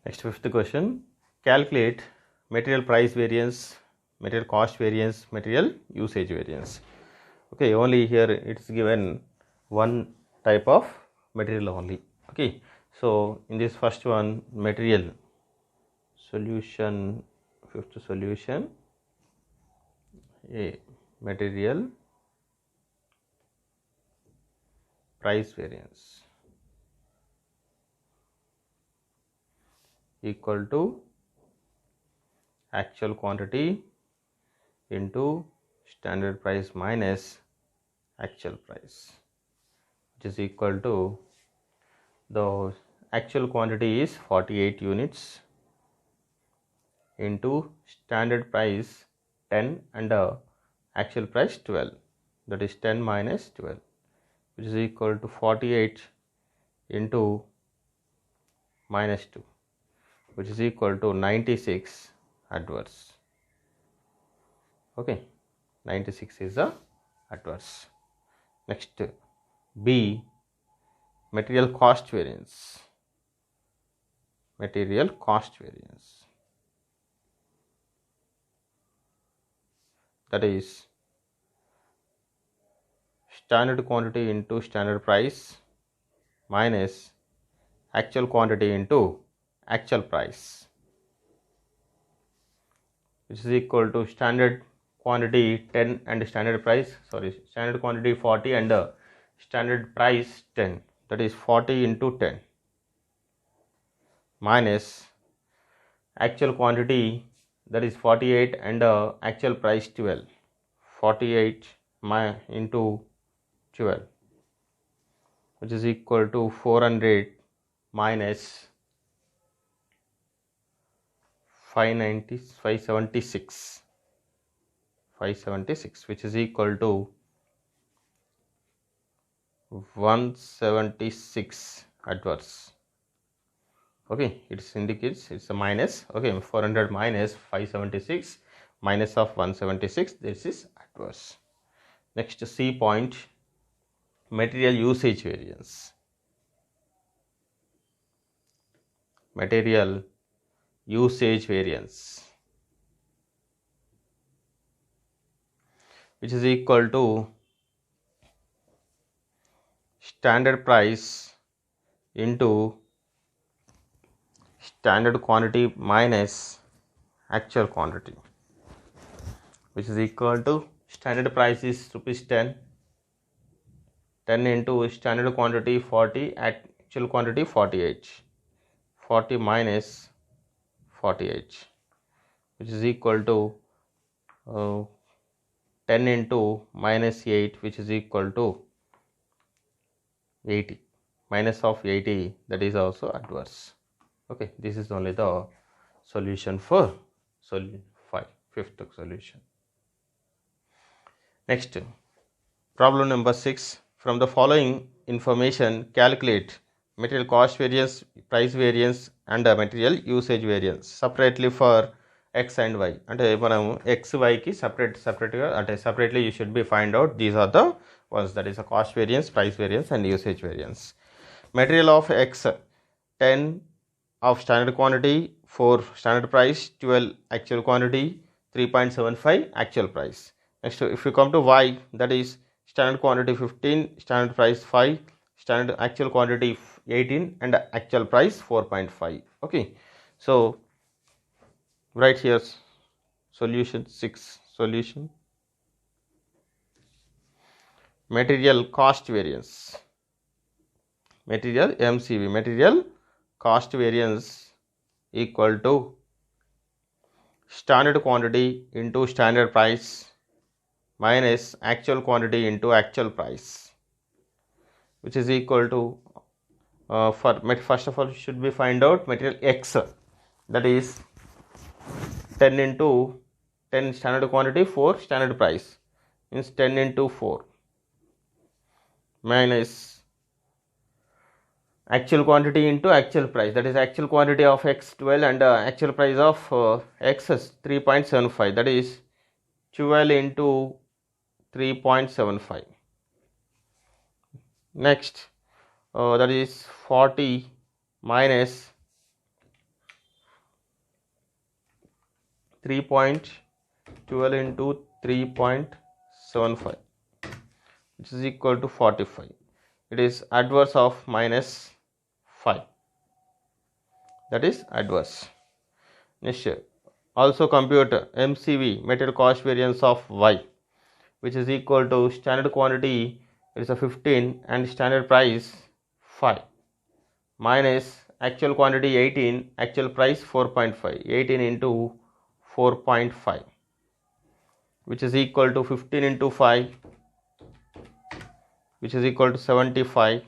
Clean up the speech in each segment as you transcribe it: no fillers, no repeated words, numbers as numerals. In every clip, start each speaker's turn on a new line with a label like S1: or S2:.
S1: Next, fifth question. Calculate material price variance, material cost variance, material usage variance. Okay, only here it's given one type of material only. Okay, so in this first one, material solution, fifth solution, A, material price variance equal to actual quantity into standard price minus actual price, which is equal to the actual quantity is 48 units into standard price 10 and actual price 12, that is 10 minus 12, which is equal to 48 into minus 2, which is equal to 96 adverse. Okay, 96 is the adverse. Next, B, material cost variance. Material cost variance, that is standard quantity into standard price minus actual quantity into actual price, which is equal to standard quantity 10 and standard quantity 40 and standard price 10, that is 40 into 10 minus actual quantity, that is 48 and actual price 12, 48 into 12, which is equal to 400 minus 576, which is equal to 176 adverse. Okay, it indicates it's a minus. Okay, 400 minus 576 minus of 176, this is adverse. Next, C point, material usage variance. Material usage variance, which is equal to standard price into standard quantity minus actual quantity, which is equal to standard price is rupees 10, 10 into standard quantity 40, actual quantity 48, 40 minus 48, which is equal to 10 into minus 8, which is equal to 80, minus of 80, that is also adverse. Okay, this is only the solution for fifth solution. Next, problem number 6. From the following information, calculate material cost variance, price variance and material usage variance separately for x and y. అంటే మనం x y కి separately అంటే separately you should be find out these are the ones, that is a cost variance, price variance and usage variance. Material of x 10 of standard quantity, 4 standard price, 12 actual quantity, 3.75 actual price. Next, if you come to y, that is standard quantity 15, standard price 5, standard actual quantity 18 and actual price 4.5. Okay, so write here solution 6. Solution, material cost variance, material MCV, material cost variance equal to standard quantity into standard price minus actual quantity into actual price, which is equal to first of all should be find out material x, that is 10 into 10 standard quantity, 4 standard price, means 10 into 4 minus actual quantity into actual price, that is actual quantity of x 12 and actual price of x is 3.75, that is 12 into 3.75. Next, that is 40 minus 3.12 into 3.75, which is equal to 45. It is adverse of minus 5. That is adverse. Next, also compute MCV, material cost variance of Y, which is equal to standard quantity, it is a 15, and standard price 5, minus actual quantity 18, actual price 4.5, 18 into 4.5, which is equal to 15 into 5, which is equal to 75.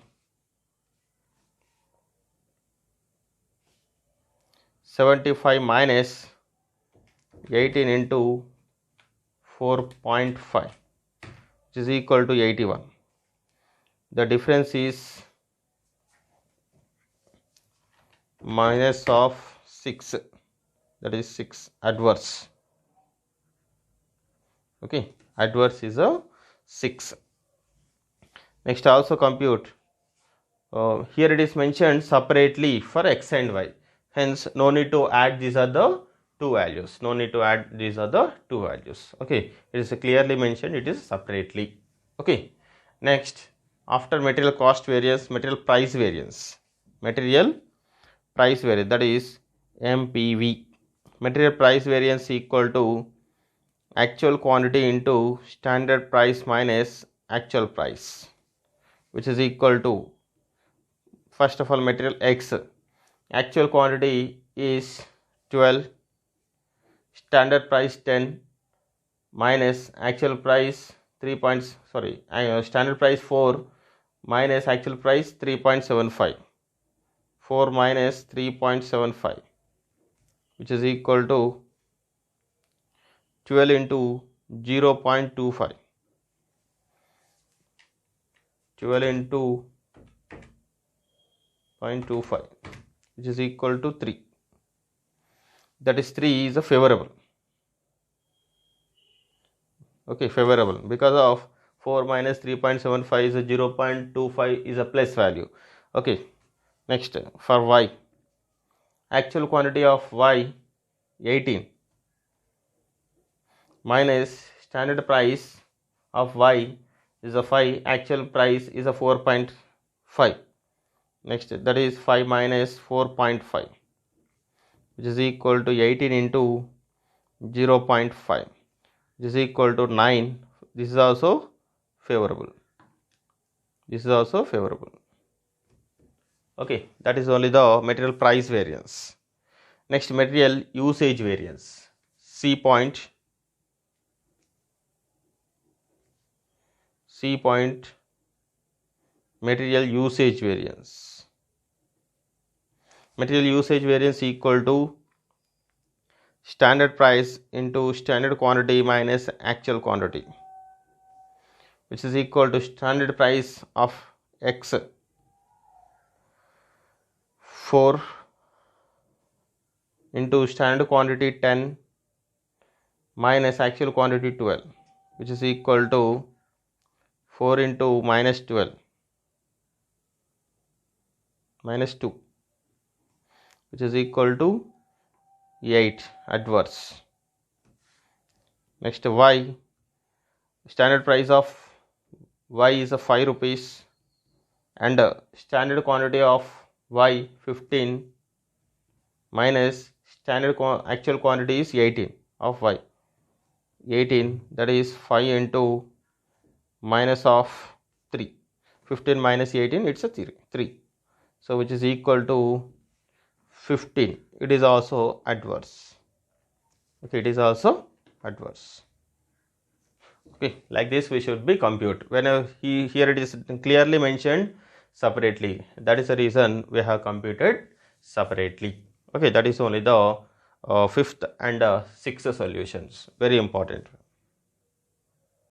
S1: 75 minus 18 into 4.5, which is equal to 81. The difference is minus of 6, that is 6, adverse. Okay, adverse is a 6. Next, also compute. Here it is mentioned separately for x and y. Hence, no need to add these are the two values. No need to add these are the two values. Okay, it is clearly mentioned. It is separately. Okay. Next, after material cost variance, material price variance. Material price variance, that is MPV. Material price variance equal to actual quantity into standard price minus actual price, which is equal to, first of all, material X. Actual quantity is 12, standard price 10, minus actual price standard price 4 minus actual price 3.75. 4 minus 3.75, which is equal to 12 into 0.25. 12 into 0.25, which is equal to 3. That is 3 is a favorable. Okay, favorable, because of 4 minus 3.75 is a 0.25 is a plus value. Okay, next, for y, actual quantity of y 18 minus standard price of y is a 5, actual price is a 4.5. Next, that is 5 minus 4.5, which is equal to 18 into 0.5, which is equal to 9. This is also favorable. This is also favorable. Okay, that is only the material price variance. Next, material usage variance. C point material usage variance. Material usage variance equal to standard price into standard quantity minus actual quantity, which is equal to standard price of X 4 into standard quantity 10 minus actual quantity 12, which is equal to 4 into minus 12 minus 2, which is equal to 8, adverse. Next, y, standard price of y is a 5 rupees and standard quantity of y 15 minus actual quantity is 18 of y. 18, that is 5 into minus of 3. 15 minus 18, it's a 3. So, which is equal to 15. It is also adverse. Okay, it is also adverse. Okay, like this we should be compute. Whenever here it is clearly mentioned separately. That is the reason we have computed separately. Okay, that is only the fifth and sixth solutions. Very important.